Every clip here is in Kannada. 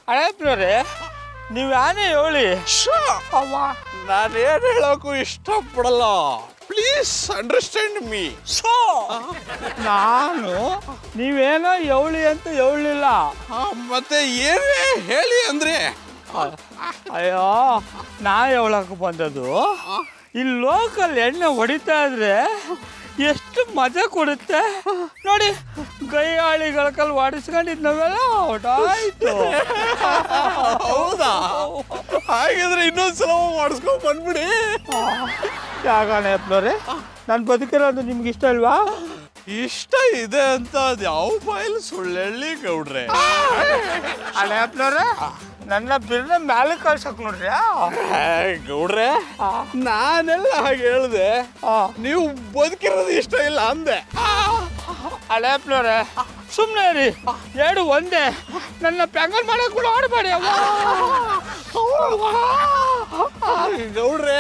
ಹಳೇಪ್ನವ್ರೆ ನೀವು ಯಾನೇ ಹೇಳಿ ಅವ್ವ ನಾನೇನು ಹೇಳೋಕ್ಕೂ ಇಷ್ಟಪಡಲ್ಲ. Please understand me. ನಾನು ನೀವೇನೋ ಎವಳಿ ಅಂತ ಹೇಳಲಿಲ್ಲ. ಮತ್ತೆ ಏನೇ ಹೇಳಿ ಅಂದ್ರೆ ಅಯ್ಯೋ ನಾ ಹೇಳಕ್ಕೆ ಬಂದದ್ದು ಇಲ್ಲಿ ಲೋಕಲ್ ಎಣ್ಣೆ ಹೊಡಿತಾ ಇದ್ರೆ ಎಷ್ಟು ಮಜಾ ಕೊಡುತ್ತೆ ನೋಡಿ. ಗೈಯಾಳಿಗಳ ಕಲ್ ಹೊಡಿಸ್ಕೊಂಡಿದ್ನವೆಲ್ಲ ಹೊಟಾಯ್ತು. ಹೌದಾ? ಹಾಗಿದ್ರೆ ಇನ್ನೊಂದ್ಸಲ ಮಾಡಿಸ್ಕೊಂಡ್ ಬಂದ್ಬಿಡಿ. ಯಾಕಣಪ್ಪನವ್ರೆ ನಾನು ಬದುಕಿರೋದು ನಿಮ್ಗೆ ಇಷ್ಟ ಅಲ್ವಾ? ಇಷ್ಟ ಇದೆ ಅಂತ ಅದು ಯಾವ ಬಾಯಲ್ಲಿ ಸುಳ್ಳೆಳ್ಳಿ ಗೌಡ್ರೆ. ಅಣ್ಣಪ್ಪನವ್ರೆ ನನ್ನ ಬಿರ್ನ ಮ್ಯಾಲೆ ಕಳ್ಸಕ್ ನೋಡ್ರಿ ಗೌಡ್ರೆ, ನಾನೆಲ್ಲ ಹಾಗೆ ಹೇಳ್ದೆ, ನೀವು ಬದುಕಿರೋದು ಇಷ್ಟ ಇಲ್ಲ ಅಂದೆ. ಅಣ್ಣಪ್ಪನವ್ರೆ ಸುಮ್ಮನೆ ರೀ, ಎರಡು ಒಂದೇ. ನನ್ನ ಪೆಂಗಲ್ ಮಾಡಕ್ ಕೂಡ ಆಡಬೇಡಿ. ಗೌಡ್ರೆ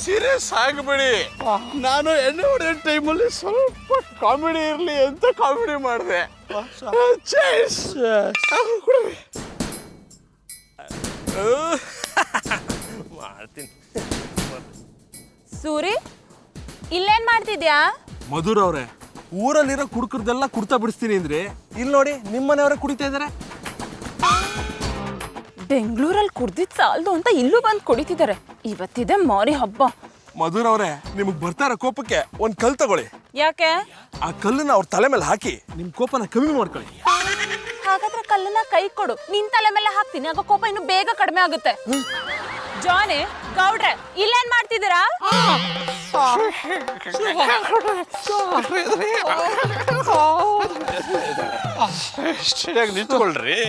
ಸೀರಿಯಸ್ ಆಗಬೇಡಿ. ನಾನು ಎಣ್ಣೆ ಹೊಡೆಯೋ ಟೈಮಲ್ಲಿ ಸ್ವಲ್ಪ ಕಾಮಿಡಿ ಇರಲಿ ಅಂತ ಕಾಮಿಡಿ ಮಾಡಿದೆ. ಮಾಡ್ತೀನಿ. ಸೂರಿ ಇಲ್ಲೇನ್ ಮಾಡ್ತಿದ್ಯಾ? ಮಧುರ್ ಅವ್ರೆ, ಊರಲ್ಲಿರೋ ಕುಡ್ಕರ್ದೆಲ್ಲ ಕುಡ್ತಾ ಬಿಡಿಸ್ತೀನಿ ಅಂದ್ರೆ ಇಲ್ಲಿ ನೋಡಿ ನಿಮ್ಮನೆಯವರೇ ಕುಡಿತಾ ಇದಾರೆ. ಬೆಂಗಳೂರಲ್ಲಿ ಕುಡ್ದಿದ್ ಸಾಲ್ದು ಅಂತ ಇಲ್ಲೂ ಬಂದು ಕುಡಿತಿದ್ದಾರೆ. ಇವತ್ತಿದೆ ಮಾರಿ ಹಬ್ಬ. ಮಧುರ್ ಅವ್ರೆ, ನಿಮಗ್ ಬರ್ತಾರ ಕೋಪಕ್ಕೆ ಒಂದ್ ಕಲ್ ತಗೊಳ್ಳಿ. ಯಾಕೆ? ಆ ಕಲ್ಲನ್ನ ಅವ್ರ ತಲೆ ಮೇಲೆ ಹಾಕಿ ನಿಮ್ ಕೋಪನ ಕಮ್ಮಿ ಮಾಡ್ಕೊಳ್ಳಿ. ಹಾಗಾದ್ರೆ ಕಲ್ಲನ್ನ ಕೈ ಕೊಡು, ನಿನ್ ತಲೆ ಮೇಲೆ ಹಾಕ್ತೀನಿ, ಆಗ ಕೋಪ ಇನ್ನು ಬೇಗ ಕಡಿಮೆ ಆಗುತ್ತೆ. ಜಾನಿ, ಗೌಡ್ರೆ ಇಲ್ಲೇನ್ ಮಾಡ್ತಿದ್ದೀರಾ? ಸರಿಯಾಗಿ ನಿಂತ್ಕೊಳ್ರಿ.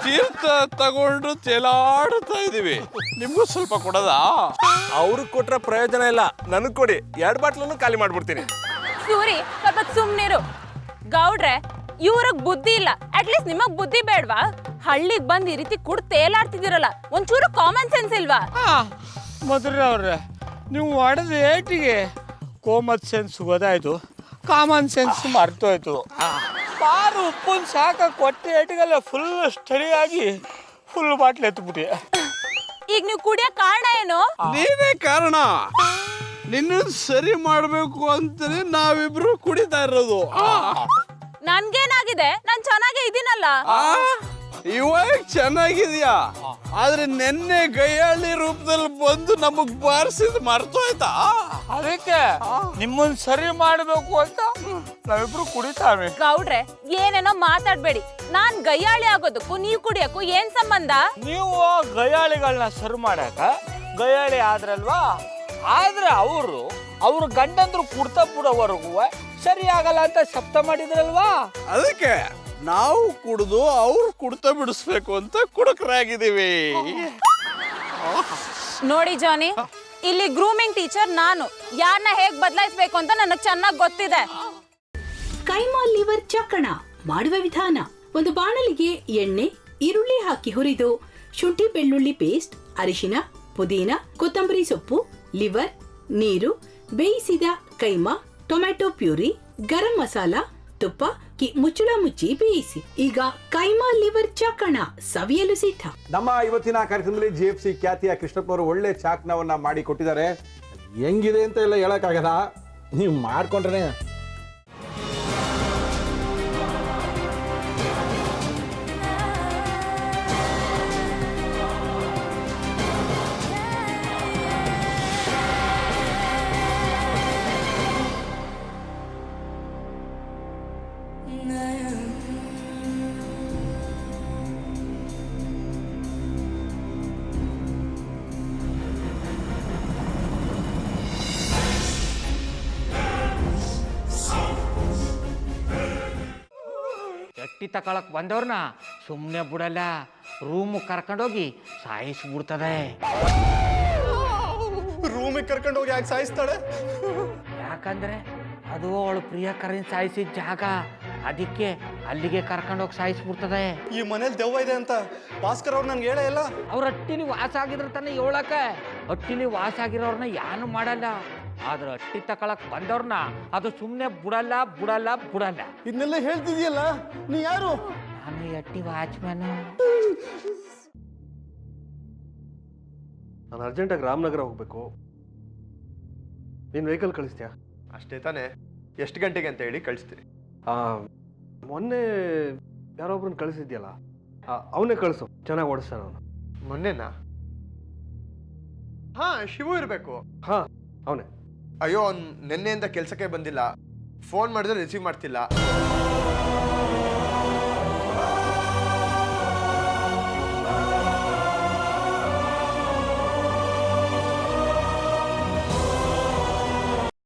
ತೀರ್ಥ ತಗೊಂಡು ತೇಲಾಡ್ತಾ ಇದೀವಿ. ನಿಮ್ಗೂ ಸ್ವಲ್ಪ ಕೊಡೋದಾ? ಅವ್ರಿಗೆ ಕೊಟ್ರೆ ಪ್ರಯೋಜನ ಇಲ್ಲ, ನನಗ್ ಕೊಡಿ. 2 ಬಾಟ್ಲನ್ನು ಖಾಲಿ ಮಾಡ್ಬಿಡ್ತೀನಿ. ಸೂರಿ ಸ್ವಲ್ಪ ಸುಮ್ನಿರು. ಗೌಡ್ರೆ ಇವ್ರಿಗೆ ಬುದ್ಧಿ ಇಲ್ಲ, ಅಟ್ಲೀಸ್ಟ್ ನಿಮಗ್ ಬುದ್ಧಿ ಬೇಡ್ವಾ? ಹಳ್ಳಿಗ್ ಬಂದ್ ಈ ರೀತಿ ಕುಡ್ ತೇಲಾಡ್ತಿದ್ದೀರಲ್ಲ, ಒಂಚೂರು ಕಾಮನ್ ಸೆನ್ಸ್ ಇಲ್ವಾ? ಮಧುರ ಅವ್ರೆ, ನೀವು ಹೊಡೆದ ಏಟಿಗೆ ಕೋಮನ್ ಸೆನ್ಸ್ ಗೊತ್ತಾಯ್ತು, ಕಾಮನ್ ಸೆನ್ಸ್ ಮರ್ತೋಯ್ತು. ಬಾರು ಉಪ್ಪನ್ ಸಾಕ ಕೊಟ್ಟೆ ಏಟಿಗೆಲ್ಲ ಫುಲ್ ಸ್ಟಡಿ ಆಗಿ ಫುಲ್ ಬಾಟ್ಲ್ ಎತ್ಬಿಟ್ಟಿ. ಈಗ ನೀವು ಕುಡಿಯೋ ಕಾರಣ ಏನು? ನೀನೇ ಕಾರಣ. ನಿನ್ನ ಸರಿ ಮಾಡ್ಬೇಕು ಅಂತಾನೆ ನಾವಿಬ್ರು ಕುಡಿತಾ ಇರೋದು. ನನ್ಗೇನಾಗಿದೆ? ನಾನ್ ಚೆನ್ನಾಗೇ ಇದೀನಲ್ಲ. ಇವಾಗ ಚೆನ್ನಾಗಿದ್ಯಾ, ಆದ್ರೆ ನೆನ್ನೆ ಗೈಯಾಳಿ ರೂಪದಲ್ಲಿ ಬಂದು ನಮಗ್ ಬಾರಿಸಿದ್ ಮರ್ತೋಯ್ತಾ? ಅದಕ್ಕೆ ನಿಮ್ಮನ್ ಸರಿ ಮಾಡಬೇಕು ಅಂತ ನಾವಿಬ್ರು ಕುಡಿತಾವೆ. ಗೌಡ್ರೆ ಏನೇನೋ ಮಾತಾಡ್ಬೇಡಿ. ನಾನ್ ಗಯ್ಯಾಳಿ ಆಗೋದಕ್ಕೂ ನೀವ್ ಕುಡಿಯಕ್ಕೂ ಏನ್ ಸಂಬಂಧ? ನೀವು ಗಯಾಳಿಗಳನ್ನ ಸರಿ ಮಾಡಾಕ ಗಯಾಳಿ ಆದ್ರಲ್ವಾ, ಆದ್ರೆ ಅವ್ರ ಗಂಡಂದ್ರು ಕುಡ್ತಾ ಬಿಡೋವರೆಗೂ ಸರಿ ಆಗಲ್ಲ ಅಂತ ಶಬ್ದ ಮಾಡಿದ್ರಲ್ವಾ. ಅದಕ್ಕೆ ನಾವು ಕುಡ್ದು ಅವ್ರು ಕುಡ್ತಾ ಬಿಡಿಸ್ಬೇಕು ಅಂತ ಕುಡಕರಾಗಿದ್ದೀವಿ. ನೋಡಿ ಜಾನಿ, ಇಲ್ಲಿ ಗ್ರೂಮಿಂಗ್ ಟೀಚರ್ ನಾನು. ಯಾರನ್ನ ಹೇಗ್ ಬದಲಾಯಿಸ್ಬೇಕು ಅಂತ ನನಗ್ ಚೆನ್ನಾಗ್ ಗೊತ್ತಿದೆ. ಕೈಮಾ ಲಿವರ್ ಚಕ್ಕಣ ಮಾಡುವ ವಿಧಾನ: ಒಂದು ಬಾಣಲಿಗೆ ಎಣ್ಣೆ, ಈರುಳ್ಳಿ ಹಾಕಿ ಹುರಿದು ಶುಂಠಿ ಬೆಳ್ಳುಳ್ಳಿ ಪೇಸ್ಟ್, ಅರಿಶಿನ, ಪುದೀನ, ಕೊತ್ತಂಬರಿ ಸೊಪ್ಪು, ಲಿವರ್, ನೀರು, ಬೇಯಿಸಿದ ಕೈಮಾ, ಟೊಮ್ಯಾಟೊ ಪ್ಯೂರಿ, ಗರಂ ಮಸಾಲ, ತುಪ್ಪ ಮುಚ್ಚಳ ಮುಚ್ಚಿ ಬೇಯಿಸಿ. ಈಗ ಕೈಮಾ ಲಿವರ್ ಚಾಕಣ ಸವಿಯಲು ಸಿದ್ಧ. ನಮ್ಮ ಇವತ್ತಿನ ಕಾರ್ಯಕ್ರಮದಲ್ಲಿ GFC ಖ್ಯಾತಿಯ ಕೃಷ್ಣಪ್ಪನವರು ಒಳ್ಳೆ ಚಾಕ್ನವನ್ನ ಮಾಡಿ ಕೊಟ್ಟಿದ್ದಾರೆ. ಹೆಂಗಿದೆ ಅಂತ ಎಲ್ಲ ಹೇಳಕ್ಕಾಗಲ್ಲ, ನೀವು ಮಾಡ್ಕೊಂಡ್ರೆ. ಎಟ್ಟಿ ತಕೊಳಕ್ ಬಂದವ್ರನ್ನ ಸುಮ್ಮನೆ ಬಿಡಲ್ಲ, ರೂಮ್ ಕರ್ಕೊಂಡೋಗಿ ಸಾಯಿಸ್ಬಿಡ್ತದೆ. ರೂಮಿಗೆ ಕರ್ಕೊಂಡೋಗಿ ಯಾಕೆ ಸಾಯಿಸ್ತಾಳೆ? ಯಾಕಂದ್ರೆ ಅದು ಅವಳು ಪ್ರಿಯಕರನ್ ಸಾಯಿಸಿದ ಜಾಗ, ಅದಕ್ಕೆ ಅಲ್ಲಿಗೆ ಕರ್ಕೊಂಡೋಗಿ ಸಾಯಿಸ್ಬಿಡ್ತದೆ. ಈ ಮನೇಲಿ ದೆವ್ವ ಇದೆ ಅಂತ ಭಾಸ್ಕರ್ ಅವ್ರು ನನ್ಗೆ ಹೇಳೇ ಇಲ್ಲ. ಅವ್ರ ಹಟ್ಟಿಲಿ ವಾಸ ಆಗಿದ್ರ ತಾನೆ ಹೇಳಕ. ಹಟ್ಟಿಲಿ ವಾಸ ಆಗಿರೋರ್ನ ಯಾನು ಮಾಡಲ್ಲ, ಆದ್ರೆ ಹಟ್ಟಿ ತಕೊಳಕ್ ಬಂದವ್ರನ್ನ ಅದು ಸುಮ್ಮನೆ ಬಿಡಲ್ಲ. ಇದನ್ನೆಲ್ಲ ಹೇಳ್ತಿದ್ಯಲ್ಲ, ನೀ ಯಾರು? ನಾನು ಎಟ್ಟಿ ವಾಚ್ಮ್ಯಾನು. ನಾನು ಅರ್ಜೆಂಟಾಗಿ ರಾಮನಗರ ಹೋಗ್ಬೇಕು. ನೀನು ವೆಹಿಕಲ್ ಕಳಿಸ್ತೀಯಾ? ಅಷ್ಟೇ ತಾನೇ, ಎಷ್ಟು ಗಂಟೆಗೆ ಅಂತ ಹೇಳಿ ಕಳಿಸ್ತೀನಿ. ಮೊನ್ನೆ ಯಾರೊಬ್ರನ್ನ ಕಳಿಸಿದ್ಯಲ್ಲ, ಅವನೇ ಕಳಿಸು, ಚೆನ್ನಾಗಿ ಓಡಿಸ್ತಾನ ಅವನು. ಮೊನ್ನೆನಾ? ಹಾ, ಶಿವು ಇರಬೇಕು. ಹಾಂ, ಅವನೇ. ಅಯ್ಯೋ, ಅವ್ನು ನಿನ್ನೆಯಿಂದ ಕೆಲಸಕ್ಕೆ ಬಂದಿಲ್ಲ. ಫೋನ್ ಮಾಡಿದ್ರೆ ರಿಸೀವ್ ಮಾಡ್ತಿಲ್ಲ.